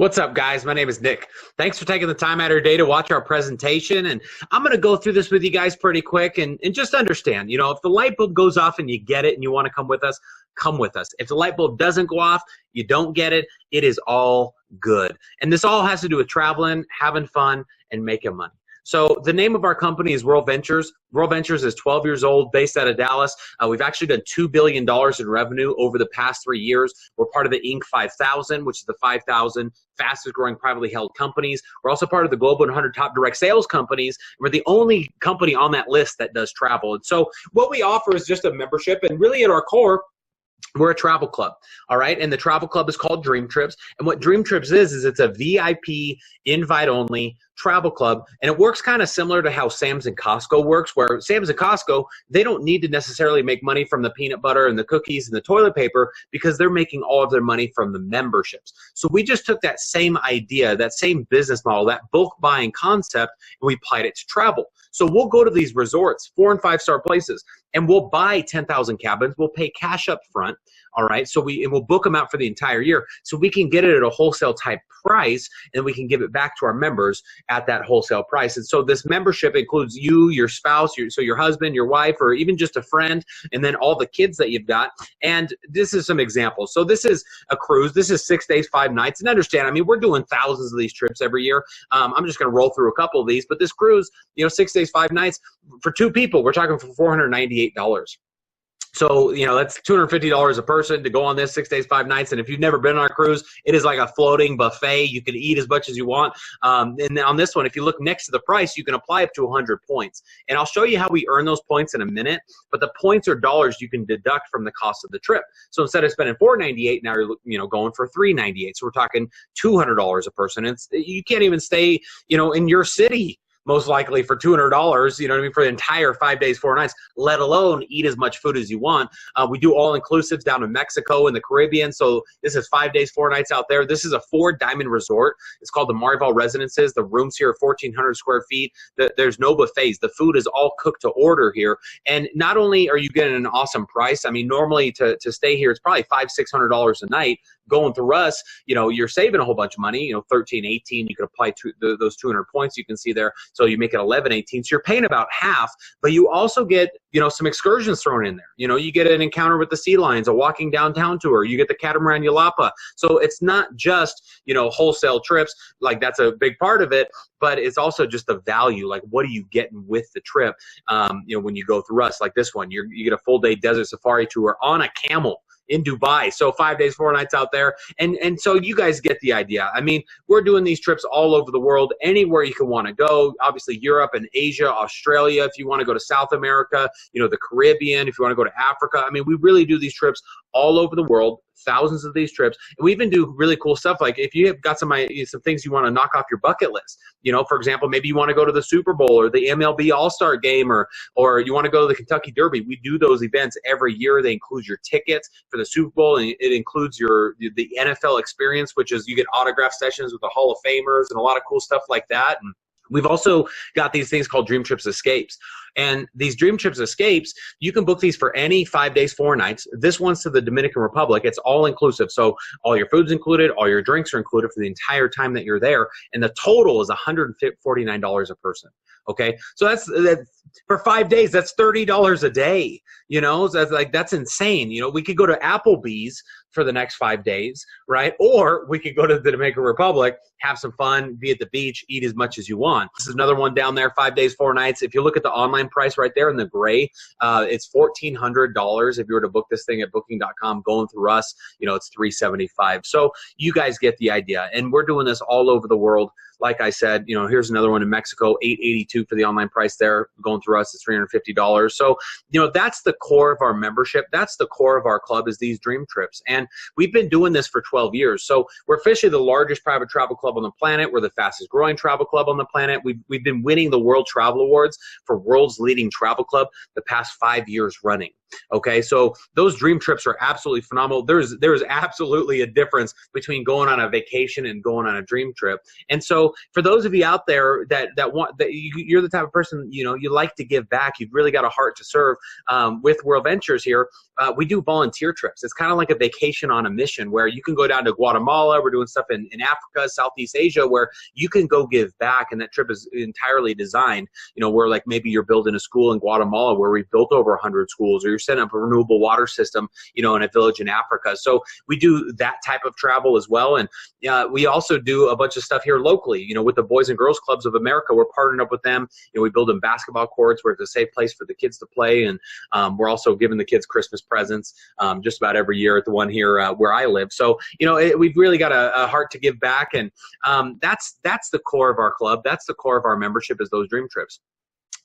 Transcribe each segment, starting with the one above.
What's up, guys? My name is Nick. Thanks for taking the time out of your day to watch our presentation. And I'm going to go through this with you guys pretty quick and just understand, if the light bulb goes off and you get it and you want to come with us, come with us. If the light bulb doesn't go off, you don't get it, it is all good. And this all has to do with traveling, having fun, and making money. So the name of our company is WorldVentures. WorldVentures is 12 years old, based out of Dallas. We've actually done $2 billion in revenue over the past 3 years. We're part of the Inc. 5000, which is the 5,000 fastest growing privately held companies. We're also part of the Global 100 top direct sales companies. We're the only company on that list that does travel. And so what we offer is just a membership, and really at our core, we're a travel club, all right? And the travel club is called Dream Trips. And what Dream Trips is it's a VIP, invite-only travel club. And it works kind of similar to how Sam's and Costco works, where Sam's and Costco, they don't need to necessarily make money from the peanut butter and the cookies and the toilet paper because they're making all of their money from the memberships. So we just took that same idea, that same business model, that bulk buying concept, and we applied it to travel. So we'll go to these resorts, 4- and 5-star places, and we'll buy 10,000 cabins. We'll pay cash up front, all right? So we'll book them out for the entire year so we can get it at a wholesale type price, and we can give it back to our members at that wholesale price. And so this membership includes you, your spouse, your husband, your wife, or even just a friend, and then all the kids that you've got. And this is some examples. So this is a cruise. This is 6 days, 5 nights. And understand, I mean, we're doing thousands of these trips every year. I'm just going to roll through a couple of these, but this cruise, 6 days, 5 nights, for 2 people, we're talking for $498. So, that's $250 a person to go on this 6 days, 5 nights. And if you've never been on a cruise, it is like a floating buffet. You can eat as much as you want. And on this one, if you look next to the price, you can apply up to 100 points. And I'll show you how we earn those points in a minute. But the points are dollars you can deduct from the cost of the trip. So instead of spending $498, now you're going for $398. So we're talking $200 a person. You can't even stay, in your city, most likely, for $200, for the entire 5 days, 4 nights, let alone eat as much food as you want. We do all-inclusives down in Mexico and the Caribbean. So this is 5 days, 4 nights out there. This is a 4-diamond resort. It's called the Marvel Residences. The rooms here are 1,400 square feet. There's no buffets. The food is all cooked to order here. And not only are you getting an awesome price, I mean, normally to stay here, it's probably $500-600 a night. Going through us, you're saving a whole bunch of money, 13, 18, you could apply to those 200 points you can see there. So you make it 11, 18. So you're paying about half, but you also get, some excursions thrown in there. You get an encounter with the sea lions, a walking downtown tour, you get the catamaran Yulapa. So it's not just, wholesale trips, like that's a big part of it, but it's also just the value, like what are you getting with the trip, when you go through us, like this one, you get a full day desert safari tour on a camel in Dubai. So 5 days, 4 nights out there. And so you guys get the idea. I mean, we're doing these trips all over the world, anywhere you can want to go. Obviously Europe and Asia, Australia, if you want to go to South America, the Caribbean, if you want to go to Africa. I mean, we really do these trips all over the world, thousands of these trips. And we even do really cool stuff. Like if you have got some things you want to knock off your bucket list, for example, maybe you want to go to the Super Bowl or the MLB All-Star game, or you want to go to the Kentucky Derby. We do those events every year. They include your tickets for the Super Bowl, and it includes the NFL experience, which is you get autograph sessions with the Hall of Famers and a lot of cool stuff like that. And we've also got these things called Dream Trips Escapes. And these Dream Trips Escapes, you can book these for any 5 days, 4 nights. This one's to the Dominican Republic. It's all inclusive. So all your food's included, all your drinks are included for the entire time that you're there. And the total is $149 a person. Okay, so that's for 5 days. That's $30 a day. So that's insane. We could go to Applebee's for the next 5 days, right? Or we could go to the Dominican Republic, have some fun, be at the beach, eat as much as you want. This is another one down there, 5 days, 4 nights. If you look at the online price right there in the gray, it's $1,400. If you were to book this thing at booking.com, going through us, it's $375. So you guys get the idea. And we're doing this all over the world. Like I said, here's another one in Mexico, $882 for the online price there. Going through us is $350. So, that's the core of our membership. That's the core of our club, is these dream trips. And we've been doing this for 12 years. So we're officially the largest private travel club on the planet. We're the fastest growing travel club on the planet. We've been winning the World Travel Awards for World's Leading Travel Club the past 5 years running. Okay, so those dream trips are absolutely phenomenal. There's absolutely a difference between going on a vacation and going on a dream trip. And so for those of you out there that want that, you're the type of person, you know, you like to give back. You've really got a heart to serve. With WorldVentures here, we do volunteer trips. It's kind of like a vacation on a mission where you can go down to Guatemala. We're doing stuff in Africa, Southeast Asia, where you can go give back. And that trip is entirely designed, you know, where like maybe you're building a school in Guatemala where we've built over 100 schools, or you're setting up a renewable water system, you know, in a village in Africa. So we do that type of travel as well. And we also do a bunch of stuff here locally, you know, with the Boys and Girls Clubs of America. We're partnering up with them. You know, we build them basketball courts where it's a safe place for the kids to play. And we're also giving the kids Christmas presents just about every year at the one here where I live. So, you know, we've really got a heart to give back. And that's the core of our club. That's the core of our membership, is those dream trips.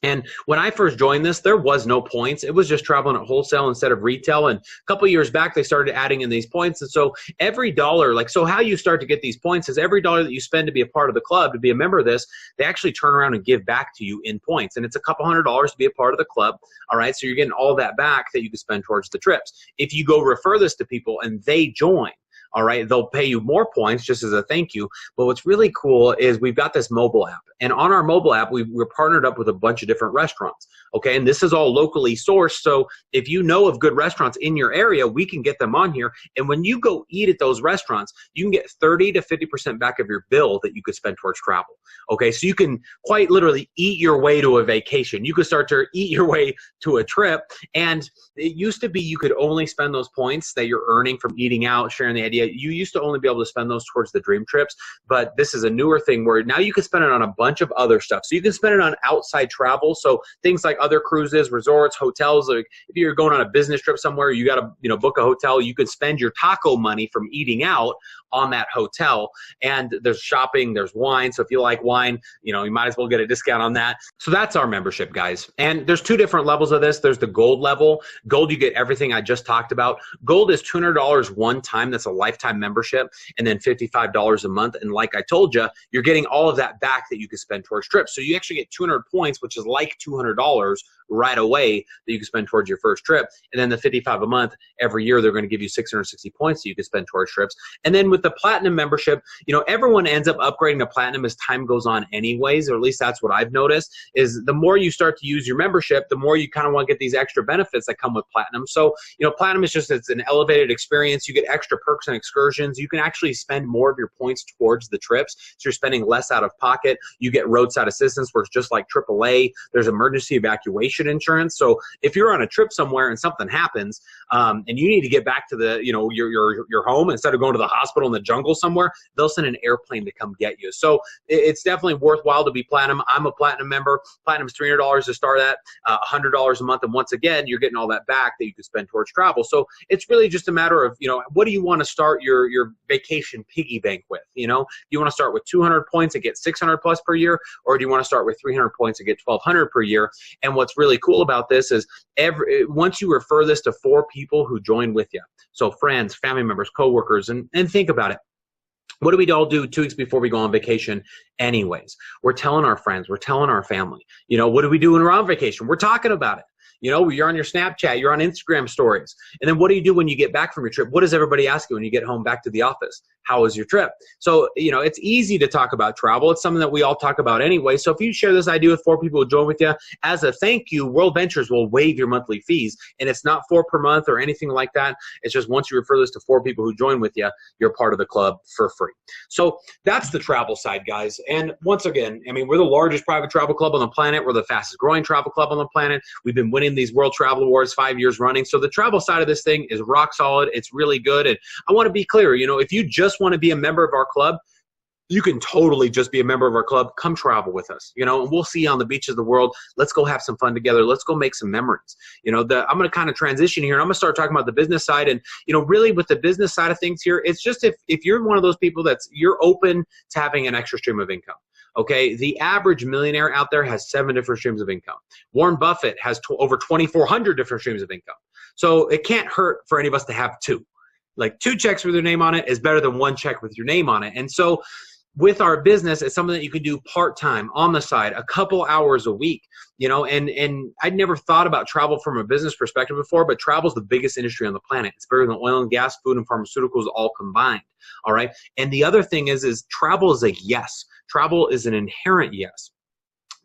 And when I first joined this, there was no points. It was just traveling at wholesale instead of retail. And a couple of years back, they started adding in these points. And so every dollar, like, so how you start to get these points is every dollar that you spend to be a part of the club, to be a member of this, they actually turn around and give back to you in points. And it's a couple $100s to be a part of the club. All right. So you're getting all that back that you can spend towards the trips. If you go refer this to people and they join, all right, they'll pay you more points just as a thank you. But what's really cool is we've got this mobile app. And on our mobile app, we're partnered up with a bunch of different restaurants. Okay, and this is all locally sourced. So if you know of good restaurants in your area, we can get them on here. And when you go eat at those restaurants, you can get 30 to 50% back of your bill that you could spend towards travel. Okay, so you can quite literally eat your way to a vacation. You could start to eat your way to a trip. And it used to be you could only spend those points that you're earning from eating out, sharing the idea. You used to only be able to spend those towards the dream trips. But this is a newer thing where now you can spend it on a bunch of other stuff. So you can spend it on outside travel. So things like other cruises, resorts, hotels. Like if you're going on a business trip somewhere, you got to, you know, book a hotel. You could spend your taco money from eating out on that hotel. And there's shopping, there's wine. So if you like wine, you know, you might as well get a discount on that. So that's our membership, guys. And there's two different levels of this. There's the gold level. Gold, you get everything I just talked about. Gold is $200 one time. That's a lifetime membership. And then $55 a month. And like I told you, you're getting all of that back that you can spend towards trips. So you actually get 200 points, which is like $200 right away that you can spend towards your first trip. And then the $55 a month, every year they're going to give you 660 points that you can spend towards trips. And then with the platinum membership, you know, everyone ends up upgrading to platinum as time goes on anyways, or at least that's what I've noticed, is the more you start to use your membership, the more you kind of want to get these extra benefits that come with platinum. So, you know, platinum is just, it's an elevated experience. You get extra perks and excursions. You can actually spend more of your points towards the trips. So you're spending less out of pocket. You get roadside assistance, where it's just like AAA. There's emergency evacuation insurance. So if you're on a trip somewhere and something happens, and you need to get back to the, you know, your home instead of going to the hospital in the jungle somewhere, they'll send an airplane to come get you. So it's definitely worthwhile to be platinum. I'm a platinum member. Platinum's $300 to start at, $100 a month. And once again, you're getting all that back that you can spend towards travel. So it's really just a matter of, you know, what do you want to start your vacation piggy bank with? You know, do you want to start with 200 points and get 600 plus per year? Or do you want to start with 300 points and get 1,200 per year? And what's really cool about this is once you refer this to 4 people who join with you, so friends, family members, coworkers, and think about it. What do we all do 2 weeks before we go on vacation anyways? We're telling our friends, we're telling our family. You know, what do we do when we're on vacation? We're talking about it. You know, you're on your Snapchat, you're on Instagram stories. And then what do you do when you get back from your trip? What does everybody ask you when you get home back to the office? How was your trip? So, you know, it's easy to talk about travel. It's something that we all talk about anyway. So if you share this idea with 4 people who join with you, as a thank you, WorldVentures will waive your monthly fees. And it's not 4 per month or anything like that. It's just once you refer this to 4 people who join with you, you're part of the club for free. So that's the travel side, guys. And once again, I mean, we're the largest private travel club on the planet. We're the fastest growing travel club on the planet. We've been winning these World Travel Awards 5 years running. So the travel side of this thing is rock solid. It's really good. And I want to be clear, you know, if you just want to be a member of our club, you can totally just be a member of our club. Come travel with us, you know, and we'll see you on the beaches of the world. Let's go have some fun together. Let's go make some memories. You know, I'm going to kind of transition here, and I'm going to start talking about the business side. And, you know, really with the business side of things here, it's just if you're one of those people you're open to having an extra stream of income. Okay, the average millionaire out there has 7 different streams of income. Warren Buffett has over 2,400 different streams of income. So it can't hurt for any of us to have 2. Like 2 checks with your name on it is better than 1 check with your name on it. And so with our business, it's something that you can do part-time on the side, a couple hours a week, you know, and I'd never thought about travel from a business perspective before, but travel is the biggest industry on the planet. It's bigger than oil and gas, food and pharmaceuticals all combined. All right. And the other thing is travel is a yes. Travel is an inherent yes.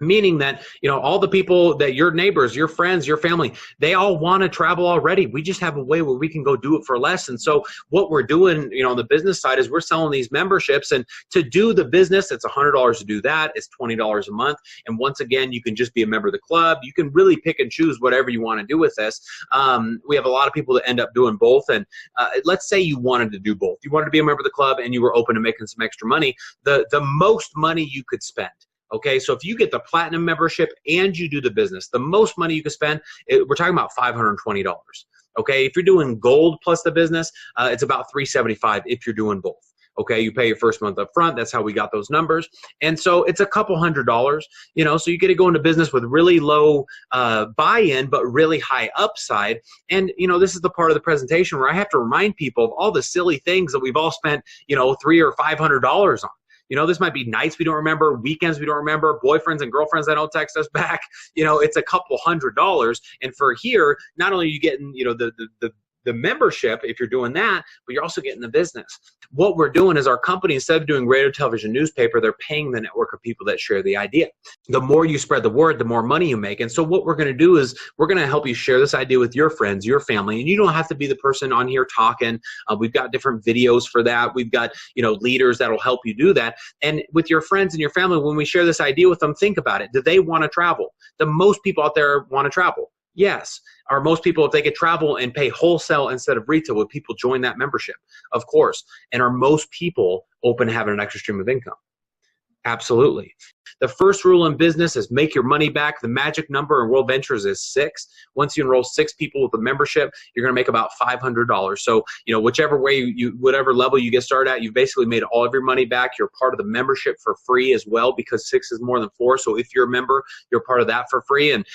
Meaning that, you know, all the people that your neighbors, your friends, your family, they all want to travel already. We just have a way where we can go do it for less. And so what we're doing, you know, on the business side is we're selling these memberships, and to do the business, it's $100 to do that. It's $20 a month. And once again, you can just be a member of the club. You can really pick and choose whatever you want to do with this. We have a lot of people that end up doing both. And let's say you wanted to do both. You wanted to be a member of the club and you were open to making some extra money. The most money you could spend. Okay, so if you get the platinum membership and you do the business, the most money you can spend, we're talking about $520. Okay, if you're doing gold plus the business, it's about $375 if you're doing both. Okay, you pay your first month up front. That's how we got those numbers. And so it's a couple $100, you know, so you get to go into business with really low buy-in, but really high upside. And, you know, this is the part of the presentation where I have to remind people of all the silly things that we've all spent, you know, $300 or $500 on. You know, this might be nights we don't remember, weekends we don't remember, boyfriends and girlfriends that don't text us back. You know, it's a couple $100. And for here, not only are you getting, you know, the membership if you're doing that, but you're also getting the business. What we're doing is our company, instead of doing radio, television, newspaper, they're paying the network of people that share the idea. The more you spread the word, the more money you make. And so what we're going to do is we're going to help you share this idea with your friends, your family, and you don't have to be the person on here talking. We've got different videos for that. We've got, you know, leaders that'll help you do that. And with your friends and your family, when we share this idea with them, think about it. Do they want to travel? The most people out there want to travel. Yes. Are most people, if they could travel and pay wholesale instead of retail, would people join that membership? Of course. And are most people open to having an extra stream of income? Absolutely. The first rule in business is make your money back. The magic number in WorldVentures is 6. Once you enroll 6 people with a membership, you're going to make about $500. So, you know, whichever way whatever level you get started at, you've basically made all of your money back. You're part of the membership for free as well, because 6 is more than 4. So if you're a member, you're part of that for free. And,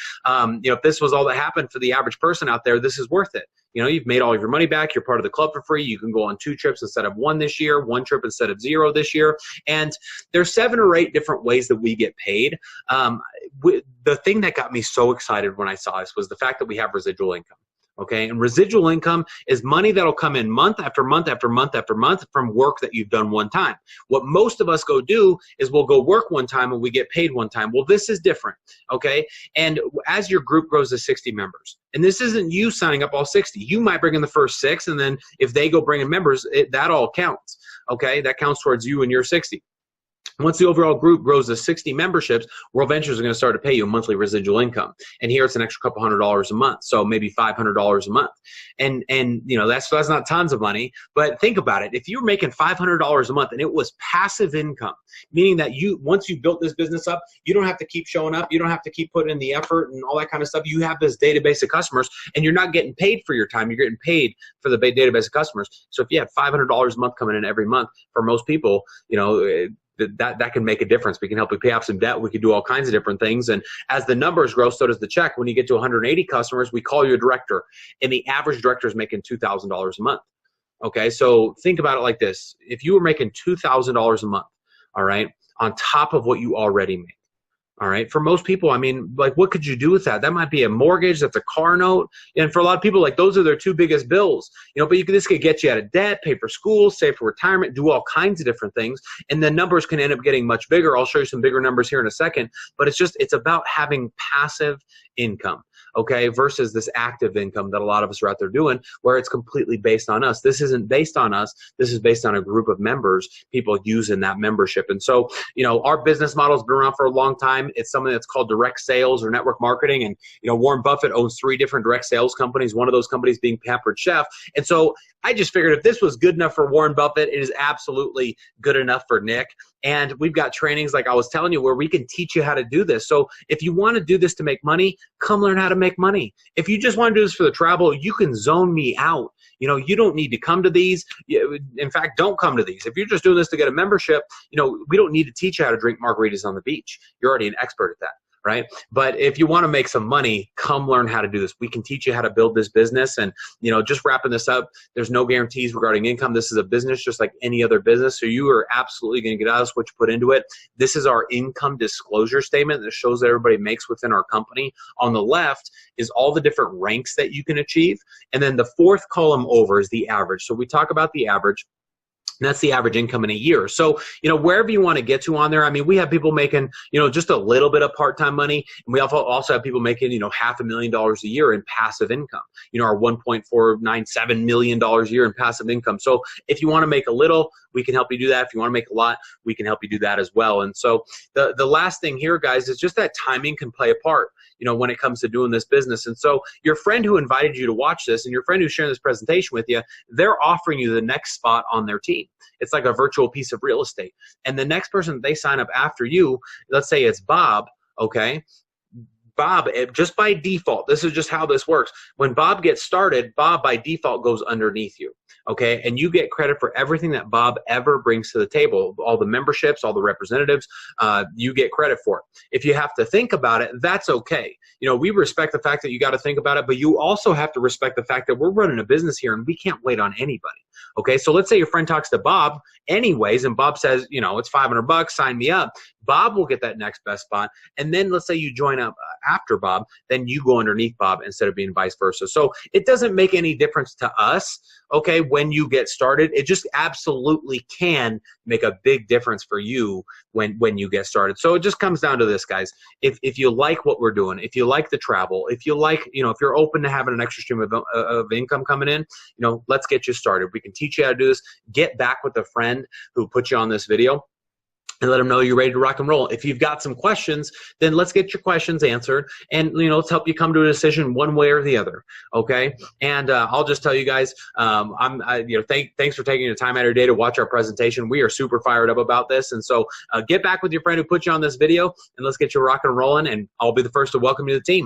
you know, if this was all that happened for the average person out there, this is worth it. You know, you've made all of your money back. You're part of the club for free. You can go on 2 trips instead of 1 this year, 1 trip instead of 0 this year. And there's 7 or 8 different ways that we get paid. The thing that got me so excited when I saw this was the fact that we have residual income. Okay, and residual income is money that'll come in month after month after month after month from work that you've done one time. What most of us go do is we'll go work one time and we get paid one time. Well, this is different, okay? And as your group grows to 60 members, and this isn't you signing up all 60. You might bring in the first 6, and then if they go bring in members, that all counts, okay? That counts towards you and your 60. Once the overall group grows to 60 memberships, WorldVentures is going to start to pay you a monthly residual income. And here it's an extra couple $100 a month, so maybe $500 a month. And you know, that's not tons of money, but think about it. If you're making $500 a month and it was passive income, meaning that once you built this business up, you don't have to keep showing up, you don't have to keep putting in the effort and all that kind of stuff. You have this database of customers, and you're not getting paid for your time. You're getting paid for the database of customers. So if you have $500 a month coming in every month, for most people, you know, that can make a difference. We can help you pay off some debt. We can do all kinds of different things. And as the numbers grow, so does the check. When you get to 180 customers, we call you a director. And the average director is making $2,000 a month. Okay, so think about it like this. If you were making $2,000 a month, all right, on top of what you already make, all right, for most people, I mean, like, what could you do with that? That might be a mortgage, that's a car note. And for a lot of people, like, those are their 2 biggest bills, you know, but this could get you out of debt, pay for school, save for retirement, do all kinds of different things. And the numbers can end up getting much bigger. I'll show you some bigger numbers here in a second, but it's about having passive income. Okay, versus this active income that a lot of us are out there doing, where it's completely based on us. This isn't based on us. This is based on a group of members, people using that membership. And so, you know, our business model has been around for a long time. It's something that's called direct sales or network marketing. And, you know, Warren Buffett owns 3 different direct sales companies, one of those companies being Pampered Chef. And so I just figured if this was good enough for Warren Buffett, it is absolutely good enough for Nick. And we've got trainings, like I was telling you, where we can teach you how to do this. So if you want to do this to make money, come learn how to make money. If you just want to do this for the travel, you can zone me out. You know, you don't need to come to these. In fact, don't come to these. If you're just doing this to get a membership, you know, we don't need to teach you how to drink margaritas on the beach. You're already an expert at that. right? But if you want to make some money, come learn how to do this. We can teach you how to build this business. And, you know, just wrapping this up, there's no guarantees regarding income. This is a business just like any other business. So you are absolutely going to get out of this what you put into it. This is our income disclosure statement that shows that everybody makes within our company. On the left is all the different ranks that you can achieve. And then the fourth column over is the average. So we talk about the average. And that's the average income in a year. So, you know, wherever you want to get to on there, I mean, we have people making, you know, just a little bit of part-time money. And we also have people making, you know, $500,000 a year in passive income, you know, our $1.497 million a year in passive income. So if you want to make a little, we can help you do that. If you want to make a lot, we can help you do that as well. And so the last thing here, guys, is just that timing can play a part, you know, when it comes to doing this business. And so your friend who invited you to watch this and your friend who's sharing this presentation with you, they're offering you the next spot on their team. It's like a virtual piece of real estate. And the next person that they sign up after you, let's say it's Bob, okay? Bob, just by default, this is just how this works. When Bob gets started, Bob by default goes underneath you, okay? And you get credit for everything that Bob ever brings to the table, all the memberships, all the representatives, you get credit for it. If you have to think about it, that's okay. You know, we respect the fact that you got to think about it, but you also have to respect the fact that we're running a business here and we can't wait on anybody, okay? So let's say your friend talks to Bob anyways, and Bob says, you know, it's $500, sign me up. Bob will get that next best spot. And then let's say you join up after Bob, then you go underneath Bob instead of being vice versa. So it doesn't make any difference to us, okay, when you get started. It just absolutely can make a big difference for you when you get started. So it just comes down to this, guys. If you like what we're doing, if you like the travel, if you like, you know, if you're open to having an extra stream of income coming in, you know, let's get you started. We can teach you how to do this. Get back with a friend who put you on this video and let them know you're ready to rock and roll. If you've got some questions, then let's get your questions answered, and you know, let's help you come to a decision one way or the other. Okay, and I'll just tell you guys, you know, thanks for taking the time out of your day to watch our presentation. We are super fired up about this, and so get back with your friend who put you on this video, and let's get you rocking and rolling. And I'll be the first to welcome you to the team.